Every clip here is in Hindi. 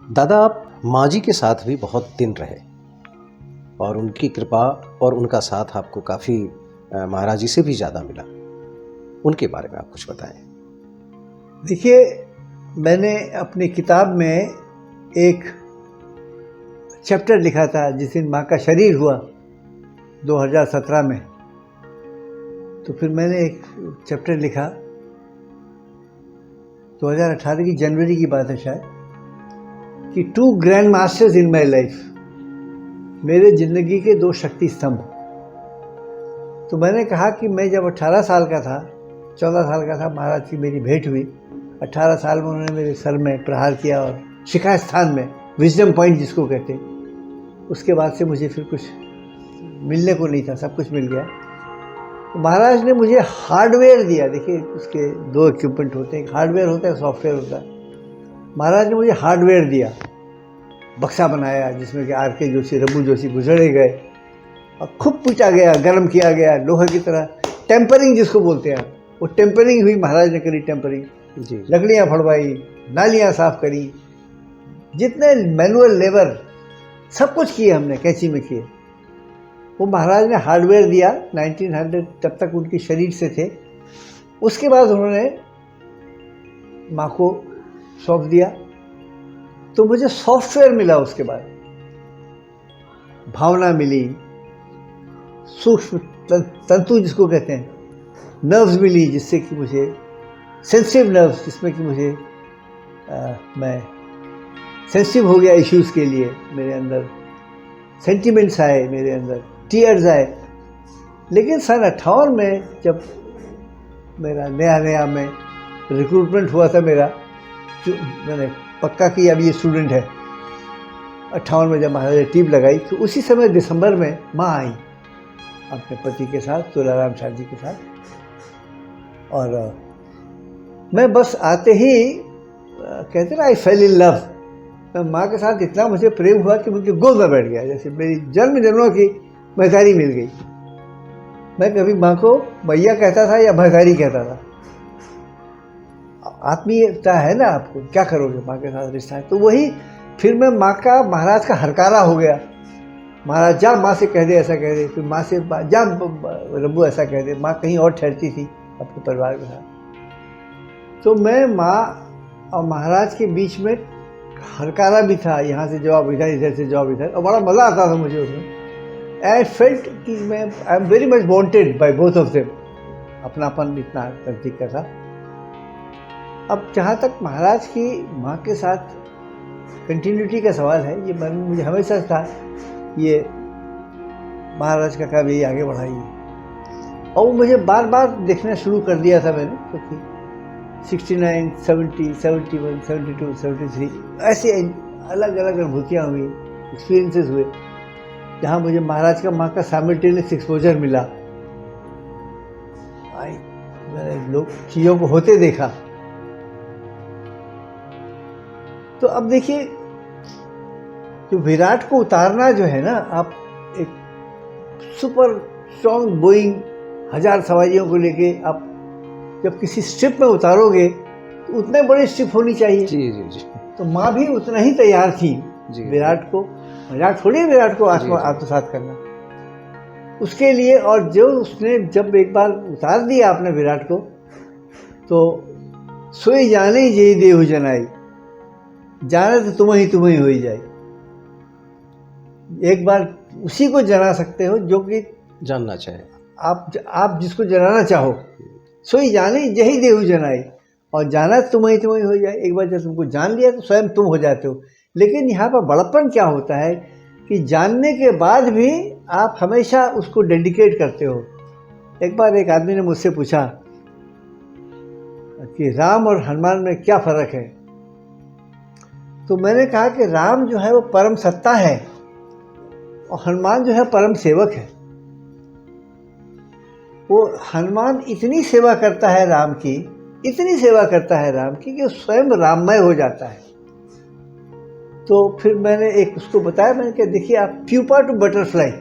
दादा, आप माँ जी के साथ भी बहुत दिन रहे और उनकी कृपा और उनका साथ आपको काफ़ी महाराज जी से भी ज़्यादा मिला। उनके बारे में आप कुछ बताएं। देखिए, मैंने अपनी किताब में एक चैप्टर लिखा था जिस दिन माँ का शरीर हुआ 2017 में। तो फिर मैंने एक चैप्टर लिखा, 2018 की जनवरी की बात है शायद, कि 2 grand masters in my life, मेरे जिंदगी के 2 शक्ति स्तंभ। तो मैंने कहा कि मैं जब 18 साल का था, 14 साल का था, महाराज की मेरी भेंट हुई। 18 साल में उन्होंने मेरे सर में प्रहार किया और शिखा स्थान में, विजडम पॉइंट जिसको कहते हैं, उसके बाद से मुझे फिर कुछ मिलने को नहीं था, सब कुछ मिल गया। तो महाराज ने मुझे हार्डवेयर दिया। देखिए, उसके 2 इक्विपमेंट होते हैं, एक हार्डवेयर होता है, सॉफ्टवेयर होता है। महाराज ने मुझे हार्डवेयर दिया, बक्सा बनाया जिसमें कि आर के जोशी, रघु जोशी गुजरे गए और खूब पूछा गया, गर्म किया गया लोहे की तरह। टेम्परिंग जिसको बोलते हैं, वो टेम्परिंग हुई, महाराज ने करी टेम्परिंग जी। लकड़ियाँ फड़वाई, नालियाँ साफ करी, जितने मैनुअल लेबर सब कुछ किए हमने, कैंची में किए। वो महाराज ने हार्डवेयर दिया 1900, तब तक उनके शरीर से थे। उसके बाद उन्होंने माँ को सौंप दिया, तो मुझे सॉफ्टवेयर मिला। उसके बाद भावना मिली, सूक्ष्म तंतु जिसको कहते हैं, नर्व्स मिली, जिससे कि मुझे सेंसिटिव नर्व्स, जिसमें कि मुझे मैं सेंसिटिव हो गया इश्यूज़ के लिए। मेरे अंदर सेंटिमेंट्स आए, मेरे अंदर टीयर्स आए। लेकिन सन 58 में जब मेरा नया में रिक्रूटमेंट हुआ था मेरा, जो मैंने पक्का किया अब ये स्टूडेंट है, 58 में जब महाराज ने टीप लगाई, तो उसी समय दिसंबर में माँ आई अपने पति के साथ, तुलाराम शाह जी के साथ। और मैं बस आते ही कहते ना, आई फेल इन लव। मैं माँ के साथ इतना मुझे प्रेम हुआ कि मुझे गोद में बैठ गया, जैसे मेरी जन्म जन्मों की महतारी मिल गई। मैं कभी माँ को मैया कहता था या महतारी कहता था। आत्मीयता है ना, आपको क्या करोगे, माँ के साथ रिश्ता है। तो वही फिर मैं माँ का, महाराज का हरकारा हो गया। महाराज जा माँ से कह दे, ऐसा कह दे। फिर माँ से जा रब्बू ऐसा कह दे। माँ कहीं और ठहरती थी अपने परिवार के साथ। तो मैं माँ और महाराज के बीच में हरकारा भी था, यहाँ से जवाब इधर, इधर से जवाब इधर, और बड़ा मज़ा आता था मुझे उसमें। आई फेल्ट कि मैं I am very much wanted by both of them. अपनापन इतना नज़दीक का था। अब जहाँ तक महाराज की माँ के साथ कंटिन्यूटी का सवाल है, ये मन मुझे हमेशा था, ये महाराज का काम यही आगे बढ़ाइए। और वो मुझे बार बार देखना शुरू कर दिया था मैंने, क्योंकि 69, 70, 71, 72, 73 ऐसे अलग अलग अनुभूतियाँ हुई, एक्सपीरियंसेस हुए, जहाँ मुझे महाराज का, माँ का साइमल्टेनियस एक्सपोजर मिला। मैंने लोग चीज़ों को होते देखा। तो अब देखिए, जो विराट को उतारना जो है ना, आप एक सुपर स्ट्रॉन्ग बोइंग 1000 सवारियों को लेके आप जब किसी स्ट्रिप में उतारोगे, तो उतने बड़े स्ट्रिप होनी चाहिए। जी जी जी। तो माँ भी उतना ही तैयार थी विराट को, मजाक थोड़ी है विराट को आत्मसात करना उसके लिए। और जो उसने जब एक बार उतार दिया आपने विराट को, तो सोई जाने ही देहु जनाई, जाने तो तुम्हें ही हो ही जाए। एक बार उसी को जना सकते हो जो कि जानना चाहे आप जिसको जनाना चाहो। सोई जाने यही देहु जनाई, और जाना तुम्हें ही हो जाए। एक बार जब तुमको जान लिया तो स्वयं तुम हो जाते हो। लेकिन यहाँ पर बड़प्पन क्या होता है कि जानने के बाद भी आप हमेशा उसको डेडिकेट करते हो। एक बार एक आदमी ने मुझसे पूछा कि राम और हनुमान में क्या फ़र्क है। तो मैंने कहा कि राम जो है वो परम सत्ता है, और हनुमान जो है परम सेवक है। वो हनुमान इतनी सेवा करता है राम की, इतनी सेवा करता है राम की, कि स्वयं राममय हो जाता है। तो फिर मैंने एक उसको बताया, मैंने कहा देखिए, आप प्यूपा टू बटरफ्लाई,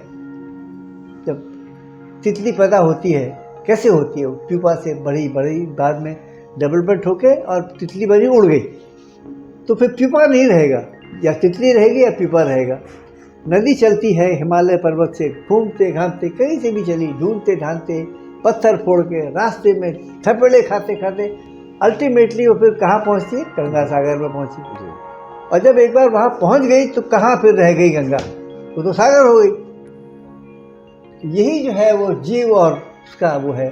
जब तितली पैदा होती है कैसे होती है, वो प्यूपा से बड़ी बाद में डेवलपमेंट होके और तितली बनी, उड़ गई, तो फिर प्यूपा नहीं रहेगा, या तितली रहेगी या पीपा रहेगा। नदी चलती है हिमालय पर्वत से, घूमते घामते कहीं से भी चली, ढूंढते ढांढते, पत्थर फोड़ के, रास्ते में थपेड़े खाते खाते अल्टीमेटली वो फिर कहाँ पहुँचती है? गंगा सागर में पहुँची। और जब एक बार वहाँ पहुँच गई तो कहाँ फिर रह गई गंगा? वो तो सागर हो गई। यही जो है वो जीव और उसका वो है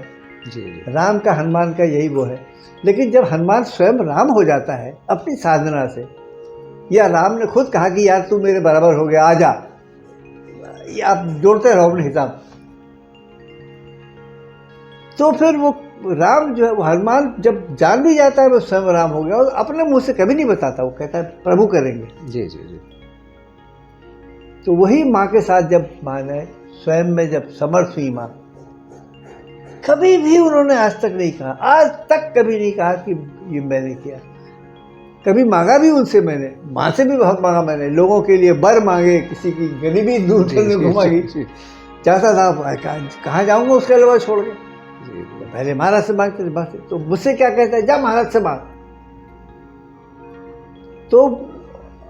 जी। राम का, हनुमान का यही वो है। लेकिन जब हनुमान स्वयं राम हो जाता है अपनी साधना से, या राम ने खुद कहा कि यार तू मेरे बराबर हो गया, आजा, ये आप जोड़ते रहो अपने हिसाब, तो फिर वो राम जो है वो हनुमान जब जान भी जाता है वो स्वयं राम हो गया, और अपने मुंह से कभी नहीं बताता, वो कहता है प्रभु करेंगे। जी जी जी। तो वही माँ के साथ जब माँ ने स्वयं में जब समर्थ हुई माँ, कभी भी उन्होंने आज तक नहीं कहा, आज तक कभी नहीं कहा कि ये मैंने किया। कभी मांगा भी उनसे, मैंने माँ से भी बहुत मांगा, मैंने लोगों के लिए बर मांगे, किसी की गरीबी दूर करने घुमाई, चाहता था कहाँ जाऊंगा उसके अलावा छोड़ के। पहले महाराज से मांगते थे बस, तो मुझसे क्या कहता है, जा महाराज से मांग। तो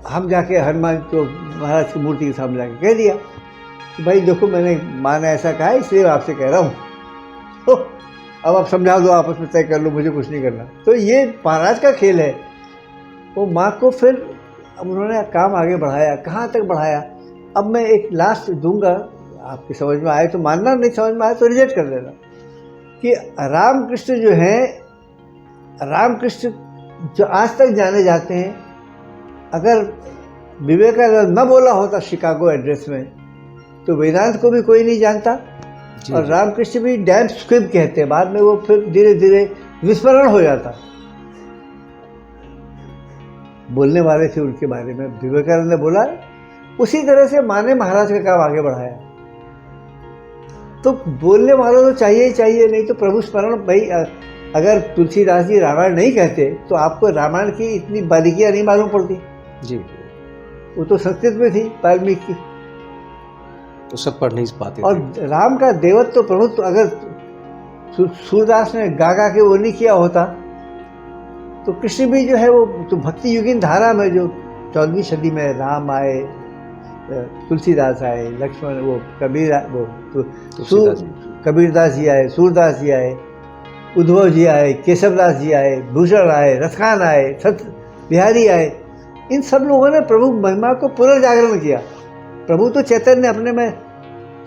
हम जाके हनुमान को महाराज की मूर्ति के सामने जाके कह दिया कि भाई देखो मैंने, माँ ने ऐसा कहा है इसलिए आपसे कह रहा हूँ, तो अब आप समझा दो, आपस में तय कर लो, मुझे कुछ नहीं करना। तो ये महाराज का खेल है। वो माँ को फिर अब उन्होंने काम आगे बढ़ाया, कहाँ तक बढ़ाया। अब मैं एक लास्ट दूंगा, आपकी समझ में आए तो मानना, नहीं समझ में आए तो रिजेक्ट कर देना, कि रामकृष्ण जो हैं, रामकृष्ण जो आज तक जाने जाते हैं, अगर विवेकानंद न बोला होता शिकागो एड्रेस में तो वेदांत को भी कोई नहीं जानता। और रामकृष्ण भी डैम स्क्विब कहते हैं, बाद में वो फिर धीरे धीरे विस्मरण हो जाता। बोलने वाले थे उनके बारे में, विवेकानंद ने बोला, उसी तरह से माँ ने महाराज का काम आगे बढ़ाया। तो बोलने वालों तो चाहिए ही चाहिए, नहीं तो प्रभु स्मरण। भाई अगर तुलसीदास जी रामायण नहीं कहते तो आपको रामायण की इतनी बारीकियां नहीं मालूम पड़ती। जी। वो तो संस्कृत में थी वाल्मीकि की, तो सब पढ़ नहीं पाते। और राम का देवत्व तो प्रभुत्व अगर सूरदास ने गा के वो नहीं किया होता तो कृष्ण भी जो है वो तो भक्ति युगीन धारा में, जो 14वीं सदी में राम आए, तुलसीदास आए, लक्ष्मण, वो कबीर, वो कबीरदास जी आए, सूरदास जी आए, उद्धव जी आए, केशवदास जी आए, भूषण आए, रसखान आए, सत्य बिहारी आए। इन सब लोगों ने प्रभु महिमा को पुनर्जागरण किया। प्रभु तो चैतन्य अपने में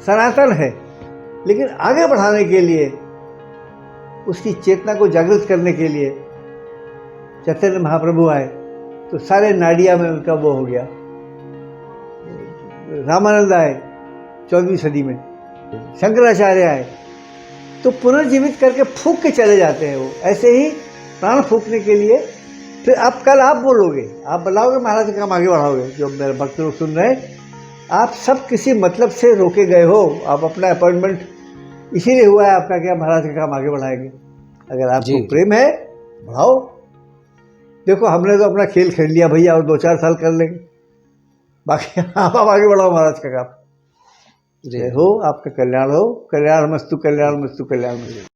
सनातन है, लेकिन आगे बढ़ाने के लिए, उसकी चेतना को जागृत करने के लिए चैतन्य महाप्रभु आए, तो सारे नाडिया में उनका वो हो गया। रामानंद आए 14वीं सदी में, शंकराचार्य आए, तो पुनर्जीवित करके फूंक के चले जाते हैं वो। ऐसे ही प्राण फूंकने के लिए फिर आप कल आप बोलोगे, आप बुलाओगे, महाराज का काम आगे बढ़ाओगे। जो मेरे भक्त लोग सुन रहे हैं, आप सब किसी मतलब से रोके गए हो, आप अपना अपॉइंटमेंट इसीलिए हुआ है आपका, क्या महाराज का काम आगे बढ़ाएंगे। अगर आपको प्रेम है बढ़ाओ। देखो हमने तो अपना खेल खेल लिया भैया, और 2-4 साल कर लेंगे, बाकी आप आगे बढ़ाओ महाराज का काम। जय हो, आपका कल्याण हो, कल्याण मस्तु, कल्याण मस्तु, कल्याण मस्तु।